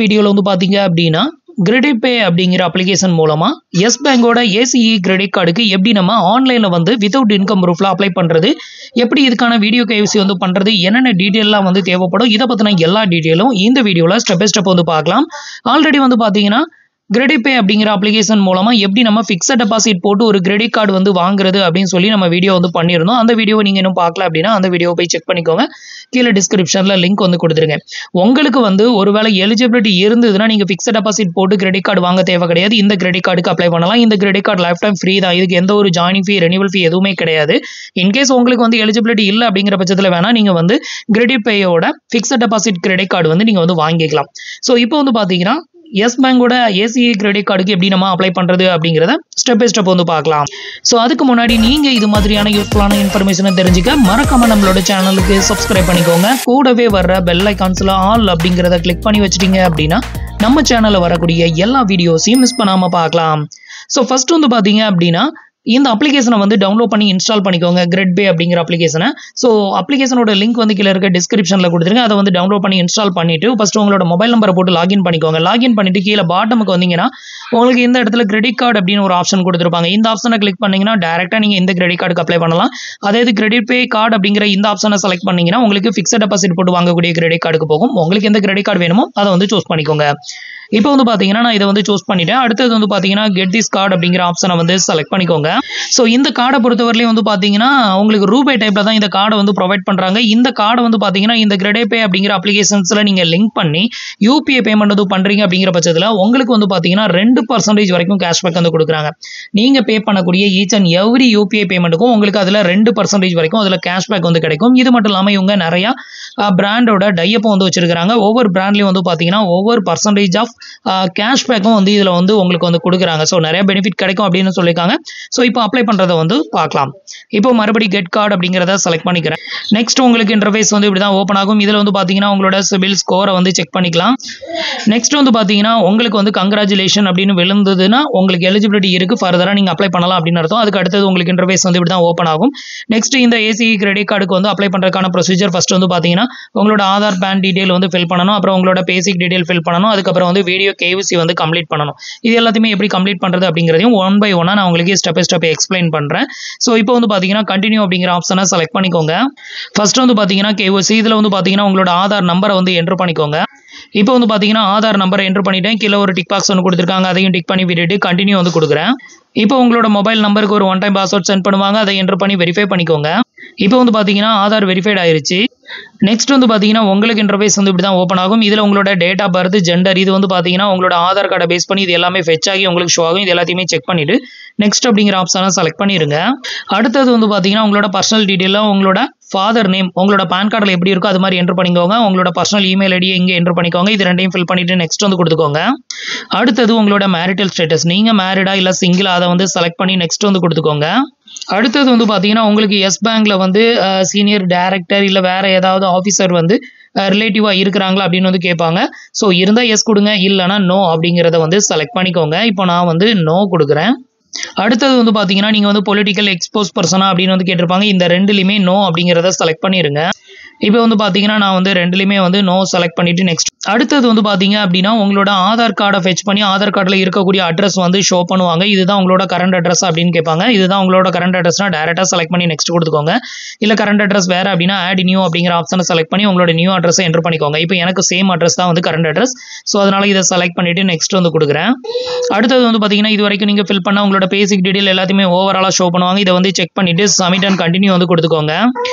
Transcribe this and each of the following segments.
வீடியோல வந்து பாத்தீங்க அப்படின்னா கிரெடிட் பே அப்படிங்கிற அப்ளிகேஷன் மூலமா எஸ் பேங்கோட ஏசிஇ கிரெடிட் கார்டுக்கு எப்படி நம்ம ஆன்லைன்ல வந்து வித்தவுட் இன்கம் ப்ரூஃப்ல அப்ளை பண்றது, எப்படி இதுக்கான வீடியோ கேவிசி வந்து பண்றது, என்னென்ன டீட்டெயிலாம் வந்து தேவைப்படும், இதை பத்தின எல்லா டீட்டெயிலும் இந்த வீடியோல ஸ்டெப் பை ஸ்டெப் வந்து பார்க்கலாம். ஆல்ரெடி வந்து பாத்தீங்கன்னா கிரெடிட் பே அப்படிங்கிற அப்ளிகேஷன் மூலமா எப்படி நம்ம ஃபிக்ஸட் டெபாசிட் போட்டு ஒரு கிரெடிட் கார்டு வந்து வாங்குறது அப்படின்னு சொல்லி நம்ம வீடியோ வந்து பண்ணியிருந்தோம். அந்த வீடியோவை நீங்க இன்னும் பார்க்கல அப்படின்னா அந்த வீடியோவை போய் செக் பண்ணிக்கோங்க. கீழே டிஸ்கிரிப்ஷன்ல லிங்க் வந்து கொடுத்துருங்க. உங்களுக்கு வந்து ஒருவேளை எலிஜிபிலிட்டி இருந்ததுன்னா நீங்க ஃபிக்ஸட் டெபாசிட் போட்டு கிரெடிட் கார்டு வாங்க தேவை கிடையாது. இந்த கிரெடிட் கார்டுக்கு அப்ளை பண்ணலாம். இந்த credit card life time free தான். இதுக்கு எந்த ஒரு ஜாயினிங் ஃபீ, ரெனிவல் ஃபீ எதுவுமே கிடையாது. இன்கேஸ் உங்களுக்கு வந்து எலிஜிபிலிட்டி இல்லை அப்படிங்கிற பட்சத்தில் வேணா நீங்க வந்து கிரெடிட் பேயோட ஃபிக்ஸட் டெபாசிட் கிரெடிட் கார்டு வந்து நீங்க வந்து வாங்கிக்கலாம். ஸோ இப்போ வந்து பாத்தீங்கன்னா எஸ் பேங்கோட ஏசிஇ கிரெடிட் கார்டுக்கு எப்படி நம்ம அப்ளை பண்றது அப்படிங்கிறத ஸ்டெப் பை ஸ்டெப் வந்து பார்க்கலாம். ஸோ அதுக்கு முன்னாடி நீங்க இது மாதிரியான யூஸ்ஃபுல்லான இன்ஃபர்மேஷனை தெரிஞ்சுக்க மறக்காம நம்மளோட சேனலுக்கு சப்ஸ்கிரைப் பண்ணிக்கோங்க. கூடவே வர்ற பெல் ஐகான்ஸ்ல ஆல் அப்படிங்கிறத கிளிக் பண்ணி வச்சிட்டீங்க அப்படின்னா நம்ம சேனல்ல வரக்கூடிய எல்லா வீடியோஸையும் மிஸ் பண்ணாம பார்க்கலாம். ஸோ ஃபர்ஸ்ட் வந்து பாத்தீங்க அப்படின்னா இந்த அப்ளிகேஷனை வந்து டவுன்லோட் பண்ணி இன்ஸ்டால் பண்ணிக்கோங்க, கிரெட் பே அப்படிங்கிற அப்ளிகேஷனை. ஸோ அப்ளிகேஷனோட லிங்க் வந்து கீழே இருக்க டிஸ்கிரிப்ஷனில் கொடுத்துருங்க. அதை வந்து டவுன்லோட் பண்ணி இன்ஸ்டால் பண்ணிட்டு ஃபர்ஸ்ட் உங்களோட மொபைல் நம்பரை போட்டு லாகின் பண்ணிக்கோங்க. லாகின் பண்ணிட்டு கீழே பாட்டமுக்கு வந்தீங்கன்னா உங்களுக்கு இந்த இடத்துல கிரெடிட் கார்டு அப்படின்னு ஒரு ஆப்ஷன் கொடுத்துருப்பாங்க. இந்த ஆப்ஷனை கிளிக் பண்ணீங்கன்னா டேரெக்டாக நீங்கள் இந்த கிரெடிட் கார்டுக்கு அப்ளை பண்ணலாம். அதே இது கிரெடிட் பே கார்டு அப்படிங்கிற இந்த ஆப்ஷனை செலக்ட் பண்ணீங்கன்னா உங்களுக்கு ஃபிக்ஸட் டெபாசிட் போட்டு வாங்கக்கூடிய கிரெடிட் கார்டுக்கு போகும். உங்களுக்கு எந்த கிரெடிட் கார்டு வேணுமோ அதை வந்து சூஸ் பண்ணிக்கோங்க. இப்போ வந்து பாத்தீங்கன்னா நான் இதை வந்து சூஸ் பண்ணிட்டேன். அடுத்தது வந்து பாத்தீங்கன்னா கெட் திஸ் கார்டு அப்படிங்கிற ஆப்ஷனை வந்து செலக்ட் பண்ணிக்கோங்க. ஸோ இந்த கார்டை பொறுத்தவரையிலும் வந்து பாத்தீங்கன்னா உங்களுக்கு ரூபாய் டைப்ல தான் இந்த கார்டை வந்து ப்ரொவைட் பண்றாங்க. இந்த கார்டை வந்து பாத்தீங்கன்னா இந்த கிரெடிட் பே அப்படிங்கிற அப்ளிகேஷன்ஸ்ல நீங்க லிங்க் பண்ணி யூபிஐ பேமெண்ட் வந்து பண்றீங்க அப்படிங்கிற பட்சத்தில் உங்களுக்கு வந்து பாத்தீங்கன்னா 2% வரைக்கும் கேஷ்பேக் வந்து கொடுக்குறாங்க. நீங்க பே பண்ணக்கூடிய ஈச் அண்ட் எவ்ரி யூபிஐ பேமெண்ட்டுக்கும் உங்களுக்கு அதுல 2% வரைக்கும் அதுல கேஷ்பேக் வந்து கிடைக்கும். இது மட்டும் இல்லாம இவங்க நிறைய பிராண்டோட டையப்பும் வந்து வச்சிருக்காங்க. ஒவ்வொரு பிராண்ட்லயும் வந்து பாத்தீங்கன்னா ஒவ்வொரு பர்சன்டேஜ் ஆஃப் கேஷ்பேக்கும் வந்து இதுல வந்து உங்களுக்கு வந்து கொடுக்குறாங்க. ஸோ நிறைய பெனிஃபிட் கிடைக்கும் அப்படின்னு சொல்லியிருக்காங்க. ஸோ இப்போ அப்ளை பண்றதை வந்து பார்க்கலாம். இப்போ மறுபடியும் கெட் கார்டு அப்படிங்கிறத செலக்ட் பண்ணிக்கிறேன். நெக்ஸ்ட் உங்களுக்கு இன்டர்ஃபேஸ் வந்து இப்படி தான் ஓப்பன் ஆகும். இதுல வந்து பாத்தீங்கன்னா உங்களோட சிபில் ஸ்கோரை வந்து செக் பண்ணிக்கலாம். நெக்ஸ்ட் வந்து பாத்தீங்கன்னா உங்களுக்கு வந்து கங்க்ராச்சுலேஷன் அப்படின்னு விழுந்ததுன்னா உங்களுக்கு எலிஜிபிலிட்டி இருக்கு, ஃபர்தரா நீங்க அப்ளை பண்ணலாம் அப்படின்னு அர்த்தம். அதுக்கு அடுத்தது உங்களுக்கு இன்டர்ஃபேஸ் வந்து இப்படி தான் ஓப்பன் ஆகும். நெக்ஸ்ட் இந்த ஏசிஇ கிரெடிட் கார்டுக்கு வந்து அப்ளை பண்றதுக்கான ப்ரொசீஜர் ஃபர்ஸ்ட் வந்து பாத்தீங்கன்னா உங்களோட ஆதார் பேன் டீடைல் வந்து ஃபில் பண்ணணும். அப்புறம் உங்களோட பேசிக் டீடைல் ஃபில் பண்ணணும். அதுக்கப்புறம் வந்து வீடியோ கேவிசி வந்து கம்ப்ளீட் பண்ணணும். இது எல்லாத்தையுமே எப்படி கம்ப்ளீட் பண்றது அப்படிங்கிறதையும் ஒன் பை ஒன்னா நான் உங்களுக்கு ஸ்டெப் பை ஸ்டெப் எக்ஸ்பிளைன் பண்றேன். ஸோ இப்போ வந்து பாத்தீங்கன்னா கண்டினியூ அப்படிங்கிற ஆப்ஷனை செலக்ட் பண்ணிக்கோங்க. ஃபர்ஸ்ட் வந்து பாத்தீங்கன்னா கேவிசி, இதுல வந்து பாத்தீங்கன்னா உங்களோட ஆதார் நம்பரை வந்து என்டர் பண்ணிக்கோங்க. இப்போ வந்து பாத்தீங்கன்னா ஆதார் நம்பரை என்டர் பண்ணிட்டேன். கீழே ஒரு டிக் பாக்ஸ் ஒன்று கொடுத்துருக்காங்க, அதையும் டிக் பண்ணி விட்டுட்டு கண்டினியூ வந்து கொடுக்குறேன். இப்போ உங்களோட மொபைல் நம்பருக்கு ஒரு ஒன் டைம் பாஸ்வேர்ட் சென்ட் பண்ணுவாங்க, அதை என்டர் பண்ணி வெரிஃபை பண்ணிக்கோங்க. இப்போ வந்து பாத்தீங்கன்னா ஆதார் வெரிஃபைட் ஆயிருச்சு. நெக்ஸ்ட் வந்து பாத்தீங்கன்னா உங்களுக்கு இன்டர்ஃபேஸ் வந்து இப்படி தான் ஓப்பன் ஆகும். இதுல உங்களோட டேட் ஆஃப் பர்த், ஜெண்டர், இது வந்து பாத்தீங்கன்னா உங்களோட ஆதார் கார்டை பேஸ் பண்ணி இது எல்லாமே ஃபெச் ஆகி உங்களுக்கு ஷோ ஆகும். இது எல்லாத்தையுமே செக் பண்ணிட்டு நெக்ஸ்ட் அப்படிங்கிற ஆப்ஷனை செலக்ட் பண்ணிருங்க. அடுத்தது வந்து பாத்தீங்கன்னா உங்களோட பர்சனல் டீடைலாம் உங்களோட ஃபாதர் நேம் உங்களோட பேன் கார்டில் எப்படி இருக்கோ அது மாதிரி என்டர் பண்ணிக்கோங்க. உங்களோட பர்சனல் இமெயில் ஐடி இங்கே என்டர் பண்ணிக்கோங்க. இது ரெண்டையும் ஃபில் பண்ணிட்டு நெக்ஸ்ட் வந்து கொடுத்துக்கோங்க. அடுத்தது உங்களோட மேரிட்டல் ஸ்டேட்டஸ், நீங்க மேரிடா இல்ல சிங்கிளா அதை வந்து செலக்ட் பண்ணி நெக்ஸ்ட் வந்து கொடுத்துக்கோங்க. அடுத்தது வந்து பாத்தீங்கன்னா உங்களுக்கு எஸ் பேங்க்ல வந்து சீனியர் டைரக்டர் இல்ல வேற ஏதாவது ஆஃபீஸர் வந்து ரிலேட்டிவா இருக்கிறாங்களா அப்படின்னு வந்து கேட்பாங்க. ஸோ இருந்தா எஸ் கொடுங்க, இல்லைன்னா நோ அப்படிங்கிறத வந்து செலக்ட் பண்ணிக்கோங்க. இப்போ நான் வந்து நோ கொடுக்குறேன். அடுத்தது வந்து பாத்தீங்கன்னா நீங்க வந்து பொலிட்டிக்கல் எக்ஸ்போஸ் பர்சனா அப்படின்னு வந்து கேட்டிருப்பாங்க. இந்த ரெண்டுலையுமே நோ அப்படிங்கிறத செலக்ட் பண்ணிருங்க. இப்போ வந்து பாத்தீங்கன்னா நான் வந்து ரெண்டுலையுமே வந்து நோ செலக்ட் பண்ணிட்டு நெக்ஸ்ட். அடுத்தது வந்து பாத்தீங்க அப்படின்னா உங்களோட ஆதார் கார்டை ஃபெச் பண்ணி ஆதார் கார்டில் இருக்கக்கூடிய அட்ரஸ் வந்து ஷோ பண்ணுவாங்க. இதுதான் உங்களோட கரண்ட் அட்ரஸ் அப்படின்னு கேட்பாங்க. இதுதான் உங்களோட கரண்ட் அட்ரஸ்னா டேரக்டா செலக்ட் பண்ணி நெக்ஸ்ட் கொடுத்துக்கோங்க. இல்ல கரண்ட் அட்ரஸ் வேற அப்படின்னா ஆட் நியூ அப்படிங்கிற ஆப்ஷனை செலக்ட் பண்ணி உங்களோட நியூ அட்ரஸை என்டர் பண்ணிக்கோங்க. இப்போ எனக்கு சேம் அட்ரஸ் தான் வந்து கரண்ட் அட்ரஸ். ஸோ அதனால இதை செலக்ட் பண்ணிட்டு நெக்ஸ்ட் வந்து கொடுக்குறேன். அடுத்தது வந்து பாத்தீங்கன்னா இது வரைக்கும் நீங்க ஃபில் பண்ண உங்களோட பேசிக் டீடைல் எல்லாத்தையுமே ஓவராலா ஷோ பண்ணுவாங்க. இதை வந்து செக் பண்ணிட்டு சப்மிட் அண்ட் கண்டினியூ வந்து கொடுத்துக்கோங்க.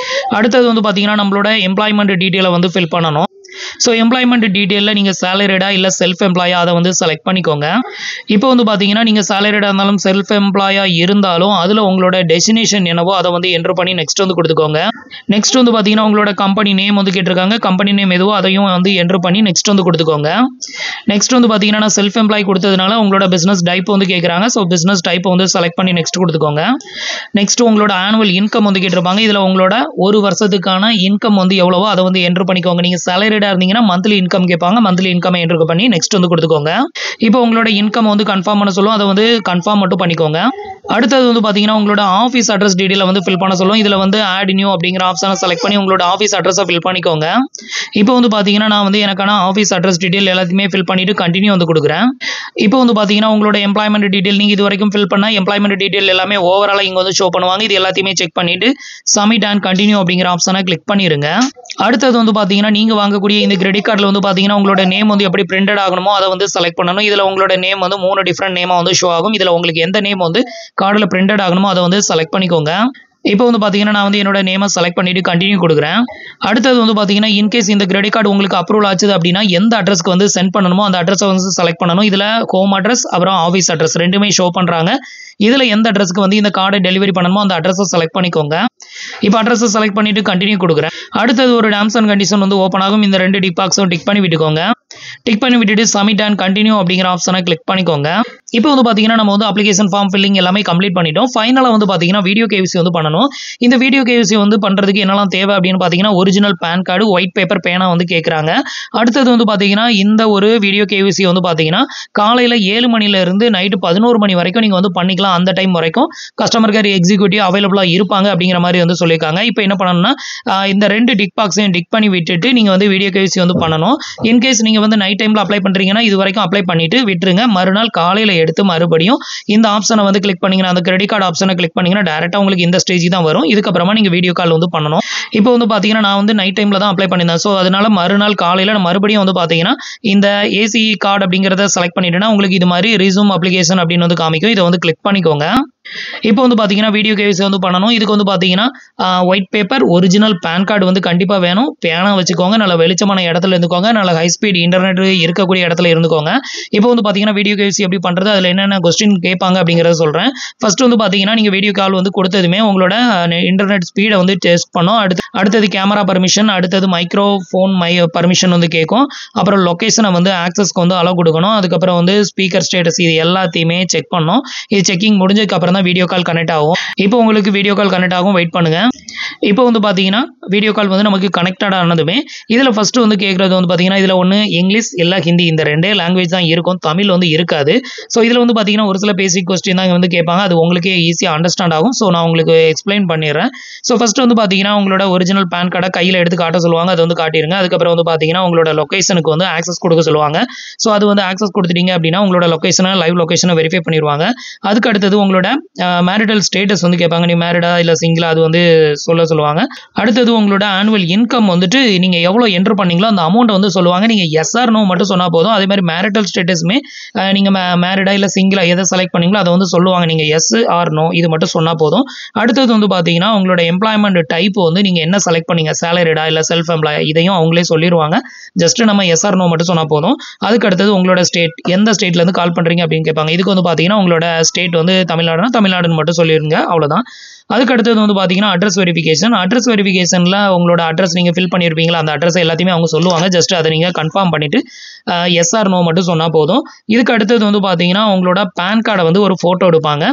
அடுத்தது வந்து பாத்தீங்கன்னா நம்மளோட எம்ப்ளாய்மெண்ட் டீடைலை வந்து ஃபில் பண்ணணும். ஸோ எம்ப்ளாய்மெண்ட் டீடைலில் நீங்கள் சேலரிடா இல்லை செல்ஃப் எம்ப்ளாயா அதை வந்து செலக்ட் பண்ணிக்கோங்க. இப்போ வந்து பார்த்தீங்கன்னா நீங்கள் சேலரிடா இருந்தாலும் செல்ஃப் எம்ப்ளாயா இருந்தாலும் அதில் உங்களோட டெஸ்டினேஷன் என்னவோ அதை வந்து என்டர் பண்ணி நெக்ஸ்ட் வந்து கொடுத்துக்கோங்க. நெக்ஸ்ட் வந்து பார்த்தீங்கன்னா உங்களோட கம்பெனி நேம் வந்து கேட்டிருக்காங்க. கம்பெனி நேம் எதுவோ அதையும் வந்து என்டர் பண்ணி நெக்ஸ்ட் வந்து கொடுத்துக்கோங்க. நெக்ஸ்ட் வந்து பார்த்தீங்கன்னா நான் செல்ஃப் எம்ப்ளாய் கொடுத்ததுனால உங்களோட பிஸ்னஸ் டைப் வந்து கேட்குறாங்க. ஸோ பிஸ்னஸ் டைப் வந்து செலக்ட் பண்ணி நெக்ஸ்ட் கொடுத்துக்கோங்க. நெக்ஸ்ட் உங்களோட ஆனுவல் இன்கம் வந்து கேட்டிருப்பாங்க. இதில் உங்களோட ஒரு வருஷத்துக்கான இன்கம் வந்து எவ்வளவோ அதை வந்து என்டர் பண்ணிக்கோங்க. நீங்கள் சேலரிடா இருந்தீங்கன்னா மந்த்லி இன்கம் கேட்பாங்க. மந்த்லி இன்கம் என்டர் பண்ணி நெக்ஸ்ட் வந்து கொடுத்துக்கோங்க. இப்போ உங்களோட இன்கம் வந்து கன்ஃபார்ம் பண்ண சொல்லும். அதை வந்து கன்ஃபார்ம் மட்டும் பண்ணிக்கோங்க. அடுத்தது வந்து பார்த்தீங்கன்னா உங்களோட ஆஃபீஸ் அட்ரஸ் டீட்டெயிலை வந்து ஃபில் பண்ண சொல்லும். இதில் வந்து ஆட் நியூ அப்படிங்கிற ஆப்ஷனை செலக்ட் பண்ணி உங்களோட ஆஃபீஸ் அட்ரஸை ஃபில் பண்ணிக்கோங்க. இப்போ வந்து பார்த்தீங்கன்னா நான் வந்து எனக்கான ஆஃபீஸ் அட்ரஸ் டீட்டெயில் எல்லாத்தையுமே ஃபில் பண்ணிட்டு கண்டினியூ வந்து கொடுக்குறேன். இப்போ வந்து பார்த்தீங்கன்னா உங்களோட எம்ப்ளாய்மெண்ட் டீட்டெயில் நீங்கள் இது வரைக்கும் ஃபில் பண்ண எம்ப்ளாய்மெண்ட் டீட்டெயில் எல்லாமே ஓவராலாக இங்கே வந்து ஷோ பண்ணுவாங்க. இது எல்லாத்தையுமே செக் பண்ணிட்டு சப்மிட் அண்ட் கண்டினியூ அப்படிங்கிற ஆப்ஷனை கிளிக் பண்ணிடுங்க. அடுத்தது வந்து பார்த்தீங்கன்னா நீங்கள் வாங்கக்கூடிய இந்த கிரெடிட் கார்டில் வந்து பார்த்தீங்கன்னா உங்களோட நேம் வந்து எப்படி பிரிண்டட் ஆகணுமோ அதை வந்து செலக்ட் பண்ணணும். இதில் உங்களோட நேம் வந்து 3 டிஃப்ரெண்ட் நேமாக வந்து ஷோ ஆகும். இதில் உங்களுக்கு எந்த நேம் வந்து கார்டில் பிரிண்டட் ஆகணுமோ அதை வந்து செலக்ட் பண்ணிக்கோங்க. இப்போ வந்து பார்த்தீங்கன்னா நான் வந்து என்னோட நேமை செலக்ட் பண்ணிட்டு கண்டினியூ கொடுக்குறேன். அடுத்தது வந்து பார்த்தீங்கன்னா இன்கேஸ் இந்த கிரெடிட் கார்டு உங்களுக்கு அப்ரூவல் ஆச்சுது அப்படின்னா எந்த அட்ரஸ்க்கு வந்து சென்ட் பண்ணணுமோ அந்த அட்ரஸை வந்து செலக்ட் பண்ணணும். இதில் ஹோம் அட்ரஸ் அப்புறம் ஆஃபீஸ் அட்ரஸ் ரெண்டுமே ஷோ பண்ணுறாங்க. இதில் எந்த அட்ரஸ்க்கு வந்து இந்த கார்டை டெலிவரி பண்ணணுமோ அந்த அட்ரஸை செலக்ட் பண்ணிக்கோங்க. இப்போ அட்ரஸை செலக்ட் பண்ணிட்டு கண்டினியூ கொடுக்குறேன். அடுத்தது ஒரு டேர்ம்ஸ் அண்ட் கண்டிஷன் வந்து ஓப்பன் ஆகும். இந்த 2 டிக் பாக்ஸும் டிக் பண்ணி விட்டுக்கோங்க. டிக் பண்ணி விட்டுட்டு சப்மிட் அண்ட் கண்டினியூ அப்படிங்கிற ஆப்ஷனை கிளிக் பண்ணிக்கோங்க. இப்போ வந்து பார்த்தீங்கன்னா நம்ம வந்து அப்ளிகேஷன் ஃபார்ம் ஃபில்லிங் எல்லாமே கம்ப்ளீட் பண்ணிட்டோம். ஃபைனலாக வந்து பார்த்தீங்கன்னா வீடியோ கேவிசி வந்து பண்ணணும். இந்த வீடியோ கேவிசி வந்து பண்ணுறதுக்கு என்னெல்லாம் தேவை அப்படின்னு பார்த்தீங்கன்னா original PAN card, white paper, பேனா வந்து கேட்குறாங்க. அடுத்தது வந்து பார்த்தீங்கன்னா இந்த ஒரு வீடியோ கேவிசி வந்து பார்த்தீங்கன்னா காலையில் 7 மணிலேருந்து நைட்டு 11 மணி வரைக்கும் நீங்கள் வந்து பண்ணிக்கலாம். அந்த டைம் வரைக்கும் கஸ்டமர் கேர் எக்ஸிக்யூட்டிவ் அவைலபிளாக இருப்பாங்க அப்படிங்கிற மாதிரி வந்து சொல்லியிருக்காங்க. இப்போ என்ன பண்ணணும்னா இந்த 2 டிக் பாக்ஸையும் டிக் பண்ணி விட்டுட்டு நீங்கள் வந்து வீடியோ கேவிசி வந்து பண்ணணும். இன்கேஸ் நீங்கள் வந்து நைட் டைமில் அப்ளை பண்ணுறீங்கன்னா இது வரைக்கும் அப்ளை பண்ணிட்டு விட்டுருங்க. மறுநாள் காலையில் எடுத்து மறுபடியும் இந்த ஆப்ஷனை வந்து கிளிக் பண்ணிங்கன்னா அந்த கிரெடிட் கார்டு ஆப்ஷனை கிளிக் பண்ணிங்கன்னா டேரெக்டாக உங்களுக்கு இந்த ஸ்டேஜ் தான் வரும். இதுக்கப்புறமா நீங்கள் வீடியோ கால் வந்து பண்ணணும். இப்போ வந்து பார்த்தீங்கன்னா நான் வந்து நைட் டைமில் தான் அப்ளை பண்ணியிருந்தேன். ஸோ அதனால மறுநாள் காலையில் மறுபடியும் வந்து பார்த்தீங்கன்னா இந்த ஏசிஇ கார்டு அப்படிங்கிறத செலக்ட் பண்ணிட்டேன்னா உங்களுக்கு இது மாதிரி ரெஸ்யூம் அப்ளிகேஷன் அப்படின்னு வந்து காமிக்கும். இதை வந்து கிளிக் பண்ணிக்கோங்க. இப்போ வந்து பார்த்தீங்கன்னா வீடியோ கேவிசி வந்து பண்ணணும். இதுக்கு வந்து பார்த்தீங்கன்னா white paper, original PAN card வந்து கண்டிப்பாக வேணும். பேனா வச்சுக்கோங்க. நல்ல வெளிச்சமான இடத்துல இருந்துக்கோங்க. நல்ல ஹை ஸ்பீட் இன்டர்நெட் இருக்கக்கூடிய இடத்துல இருந்துக்கோங்க. இப்போ வந்து பார்த்தீங்கன்னா வீடியோ கேவிசி எப்படி பண்ணுறது, அதில் என்னென்ன கொஸ்டின் கேட்பாங்க அப்படிங்கிறத சொல்கிறேன். ஃபர்ஸ்ட் வந்து பார்த்தீங்கன்னா நீங்கள் வீடியோ கால் வந்து கொடுத்ததுமே உங்களோட இன்டர்நெட் ஸ்பீடை வந்து டெஸ்ட் பண்ணோம். அடுத்தது கேமரா பர்மிஷன், அடுத்தது மைக்ரோஃபோன் பர்மிஷன் வந்து கேட்கும். அப்புறம் லொக்கேஷனை வந்து ஆக்சஸ்க்கு வந்து அலோவ் கொடுக்கணும். அதுக்கப்புறம் வந்து ஸ்பீக்கர் ஸ்டேட்டஸ் இது எல்லாத்தையுமே செக் பண்ணணும். இது செக்கிங் முடிஞ்சதுக்கு அப்புறம் தான் வீடியோ கால் கனெக்ட் ஆகும். இப்போ உங்களுக்கு வீடியோ கால் கனெக்ட் ஆகும். வெயிட் பண்ணுங்க. இப்போ வந்து பார்த்தீங்கன்னா வீடியோ கால் வந்து நமக்கு கனெக்டட் ஆனதுமே இதில் ஃபர்ஸ்ட் வந்து கேட்குறது வந்து பார்த்தீங்கன்னா இதில் ஒன்று இங்கிலீஷ் இல்லை ஹிந்தி இந்த 2 லாங்குவேஜ் தான் இருக்கும். தமிழ் வந்து இருக்காது. ஸோ இதில் வந்து பார்த்தீங்கன்னா ஒரு சில பேசிக் கொஸ்டின் தான் வந்து கேட்பாங்க. அது உங்களுக்கே ஈஸியாக அண்டர்ஸ்டாண்ட் ஆகும். ஸோ நான் உங்களுக்கு எக்ஸ்பிளைன் பண்ணிடுறேன். ஸோ ஃபர்ஸ்ட் வந்து பார்த்தீங்கன்னா உங்களோட ஒரிஜினல் பேன் கார்டை கையில் எடுத்து காட்ட சொல்லுவாங்க. அது வந்து காட்டிடுங்க. அதுக்கப்புறம் வந்து பார்த்தீங்கன்னா உங்களோட லொக்கேஷனுக்கு வந்து ஆக்சஸ் கொடுக்க சொல்லுவாங்க. ஸோ அது வந்து ஆக்சஸ் கொடுத்துட்டீங்க அப்படின்னா உங்களோட லொக்கேஷனை லைவ் லொக்கேஷனை வெரிஃபை பண்ணிடுவாங்க. அதுக்கு அடுத்தது உங்களோட மேரிட்டல் ஸ்டேட்டஸ் வந்து கேட்பாங்க. நீ மேரிடா இல்லை சிங்கிளா அது வந்து சொல்லுவாங்க. அடுத்தது உங்களோட ஆனுவல் இன்கம் வந்துட்டு நீங்கள் எவ்வளோ என்டர் பண்ணீங்களோ அந்த அமௌண்ட்டை வந்து சொல்லுவாங்க. நீங்கள் எஸ் ஆர் நோ மட்டும் சொன்னால் போதும். அதே மாதிரி மேரிட்டல் ஸ்டேட்டஸுமே நீங்கள் மேரிடா இல்லை சிங்கிளா எதை செலக்ட் பண்ணீங்களோ அதை வந்து சொல்லுவாங்க. நீங்கள் எஸ் ஆர் நோ இது மட்டும் சொன்னால் போதும். அடுத்தது வந்து பார்த்தீங்கன்னா உங்களோட எம்ப்ளாய்மெண்ட் டைப் வந்து நீங்கள் என்ன செலக்ட் பண்ணீங்க, சேலரிடா இல்லை செல்ஃப் எம்ப்ளாய் இதையும் அவங்களே சொல்லிடுவாங்க. ஜஸ்ட் நம்ம எஸ் ஆர் நோ மட்டும் சொன்னால் போதும். அதுக்கு அடுத்தது உங்களோட ஸ்டேட் எந்த ஸ்டேட்லேருந்து கால் பண்ணுறீங்க அப்படின்னு கேட்பாங்க. இதுக்கு வந்து பார்த்தீங்கன்னா உங்களோட ஸ்டேட் வந்து தமிழ்நாடுன்னு மட்டும் சொல்லிடுங்க. அவ்வளோதான். அதுக்கு அடுத்தது வந்து பார்த்தீங்கன்னா அட்ரஸ் வெரிஃபிகேஷனில் உங்களோட அட்ரஸ் நீங்கள் ஃபில் பண்ணியிருப்பீங்களா அந்த அட்ரஸ் எல்லாத்தையுமே அவங்க சொல்லுவாங்க. ஜஸ்ட் அதை நீங்கள் கன்ஃபார்ம் பண்ணிவிட்டு எஸ் ஆர் நோ மட்டும் சொன்னால் போதும். இதுக்கு அடுத்தது வந்து பார்த்தீங்கன்னா உங்களோட பேன் கார்டை வந்து ஒரு ஃபோட்டோ எடுப்பாங்க.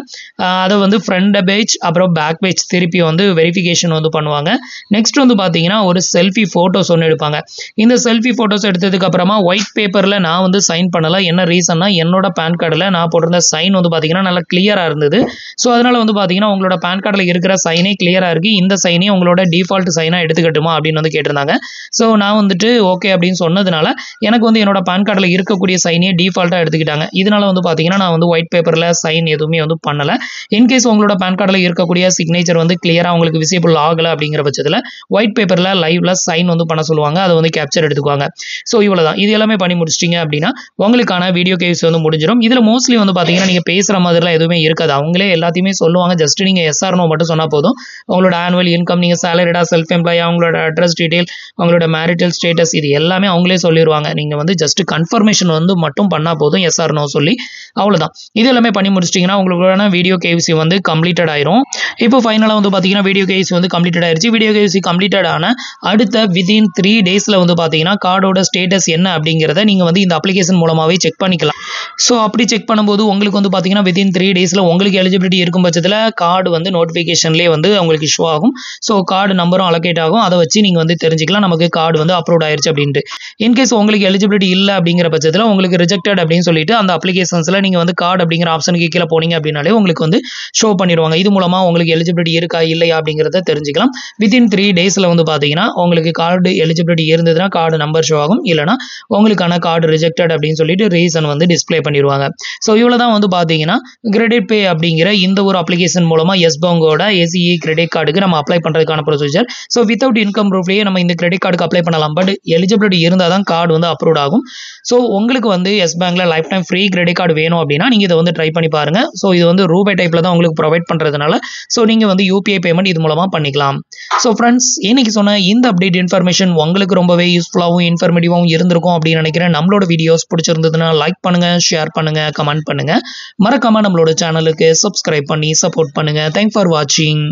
அதை வந்து ஃப்ரண்ட் பேஜ் அப்புறம் பேக் பேஜ் திருப்பி வந்து வெரிஃபிகேஷன் வந்து பண்ணுவாங்க. நெக்ஸ்ட் வந்து பார்த்தீங்கன்னா ஒரு செல்ஃபி ஃபோட்டோஸ் ஒன்று எடுப்பாங்க. இந்த செல்ஃபி ஃபோட்டோஸ் எடுத்ததுக்கு அப்புறமா ஒயிட் பேப்பரில் நான் வந்து சைன் பண்ணலை. என்ன ரீசன்னா என்னோட பேன் கார்டில் நான் போட்டிருந்த சைன் வந்து பார்த்தீங்கன்னா நல்லா கிளியராக இருந்தது. ஸோ அதனால் வந்து பார்த்தீங்கன்னா உங்களோட பேன் கார்டில் இருக்கிற சைனே கிளியராக இருக்குது. இந்த சைனே உங்களோட டிஃபால்ட் சைனாக எடுத்துக்கட்டுமா அப்படின்னு வந்து கேட்டிருந்தாங்க. ஸோ நான் வந்துட்டு ஓகே அப்படின்னு சொன்னதுனால எனக்கு வந்து என்னோட பேன் கார்டில் இருக்கக்கூடிய சைனே டிஃபால்ட்டாக எடுத்துக்கிட்டாங்க. இதனால வந்து பார்த்தீங்கன்னா நான் வந்து ஒயிட் பேப்பரில் சைன் எதுவுமே வந்து பண்ணலை. இன்கேஸ் உங்களோட பேன் கார்டில் இருக்கக்கூடிய சிக்னேச்சர் வந்து கிளியராக உங்களுக்கு விசிபிள் ஆகலை அப்படிங்கிற பட்சத்தில் ஒயிட் பேப்பரில் லைவ்ல சைன் வந்து பண்ண சொல்லுவாங்க. அதை வந்து கேப்சர் எடுத்துக்குவாங்க. ஸோ இவ்வளோதான். இது எல்லாமே பண்ணி முடிச்சிட்டிங்க அப்படின்னா உங்களுக்கான வீடியோ கேவிசி வந்து முடிஞ்சிடும். இதில் மோஸ்ட்லி வந்து பார்த்தீங்கன்னா நீங்கள் பேசுகிற மாதிரிலாம் எதுவுமே இருக்காது. அவங்களே எல்லாத்தையுமே சொல்லுவாங்க. ஜஸ்ட் நீங்கள் எஸ் ஆர் நோ மட்டும் சொன்னால் போதும். உங்களோட ஆனுவல் இன்கம், நீங்கள் சேலரிடா செல்ஃப் எம்ப்ளாயா, உங்களோட அட்ரஸ் டீடைல், உங்களோட மேரிட்டல் ஸ்டேட்டஸ் இது எல்லாமே அவங்களே சொல்லிடுவாங்க. நீங்கள் வந்து ஜஸ்ட் கன்ஃபர்மேஷன் வந்து மட்டும் பண்ணால் போதும் எஸ் ஆர் நோ சொல்லி. அவ்வளோதான். இது எல்லாமே பண்ணி முடிச்சிட்டிங்கன்னா உங்களுக்கான வீடியோ கேவிசி வந்து கம்ப்ளீட்டட் ஆயிரும். இப்போ ஃபைனலாக வந்து பார்த்தீங்கன்னா வீடியோ கேவிசி வந்து கம்ப்ளீட்டட் ஆயிருச்சு. வீடியோ கேவிசி கம்ப்ளீட்டட் ஆன அடுத்த வித்தின் 3 டேஸில் வந்து பார்த்தீங்கன்னா கார்டோட ஸ்டேட்டஸ் என்ன அப்படிங்கிறத நீங்கள் வந்து இந்த அப்ளிகேஷன் மூலமாகவே செக் பண்ணிக்கலாம். ஸோ அப்படி செக் பண்ணும்போது உங்களுக்கு வந்து பார்த்தீங்கன்னா வித்தின் 3 டேஸில் உங்களுக்கு எலிஜிபிலிட்டி இருக்கும் பட்சத்தில் கார்டு வந்து நோட்டிஃபிகேஷன்லேயே வந்து உங்களுக்கு ஷோ ஆகும். ஸோ கார்டு நம்பரும் அலோகேட் ஆகும். அதை வச்சு நீங்கள் வந்து தெரிஞ்சுக்கலாம் நமக்கு கார்டு வந்து அப்ரூவ் ஆயிருச்சு அப்படின்ட்டு. இன்கேஸ் உங்களுக்கு எலிஜிபிலிட்டி இல்லை அப்படிங்கிற பட்சத்தில் உங்களுக்கு ரிஜெக்டட் அப்படின்னு சொல்லிட்டு அந்த அப்ளிகேஷன்ஸில் நீங்கள் வந்து கார்டு அப்படிங்கிற ஆப்ஷனுக்கு கீழே போனீங்க அப்படின்னாலே உங்களுக்கு வந்து ஷோ பண்ணிடுவாங்க. இது மூலமாக உங்களுக்கு எலிஜிபிலிட்டி இருக்கா இல்லையா அப்படிங்கிறத தெரிஞ்சுக்கலாம். வித்தின் 3 டேஸில் வந்து பார்த்தீங்கன்னா உங்களுக்கு கார்டு எலிஜிபிலிட்டி இருந்ததுன்னா கார்டு நம்பர் ஷோ ஆகும். இல்லைனா உங்களுக்கான கார்டு ரிஜெக்டட் அப்படின்னு சொல்லிட்டு ரீசன் வந்து டிஸ்பிளே பண்ணிடுவாங்க. ஸோ இவ்வளோ தான் வந்து பார்த்தீங்கன்னா கிரெடிட் பே அப்படிங்கிற இந்த ஒரு அப்ளிகேஷன் மூலமாக எஸ் பேங்கோட ஏசிஇ கிரெடிட் கார்டுக்கு நம்ம அப்ளை பண்ணுறதுக்கான ப்ரொசீஜர். ஸோ வித்தவுட் இன்கம் ப்ரூஃப்லேயே நம்ம இந்த கிரெடிட் கார்டுக்கு அப்ளை பண்ணலாம். பட் எலிஜிபிலிட்டி இருந்தால் தான் கார்டு வந்து அப்ரூவ் ஆகும். ஸோ உங்களுக்கு வந்து எஸ் பேங்க்ல life time free credit card வேணும் அப்படின்னா நீங்கள் இதை வந்து ட்ரை பண்ணி பாருங்கள். ஸோ இது வந்து ரூபாய் டைப்பில் தான் உங்களுக்கு ப்ரொவைட் பண்ணுறதுனால ஸோ நீங்கள் வந்து யூபிஐ பேமெண்ட் இது மூலமாக பண்ணிக்கலாம். ஸோ ஃப்ரெண்ட்ஸ், இன்னைக்கு சொன்ன இந்த அப்டேட் இன்ஃபர்மேஷன் உங்களுக்கு ரொம்பவே யூஸ்ஃபுல்லாகவும் இன்ஃபர்மேட்டிவாகவும் இருந்திருக்கும் அப்படின்னு நினைக்கிறேன். நம்மளோட வீடியோஸ் பிடிச்சிருந்ததுன்னா லைக் பண்ணுங்க, ஷேர் பண்ணுங்க, கமெண்ட் பண்ணுங்க. மறக்காம நம்மளோட சேனலுக்கு சப்ஸ்கிரைப் பண்ணி சப்போர்ட் பண்ணுங்க. தேங்க்ஸ் ஃபார் வாட்சிங்.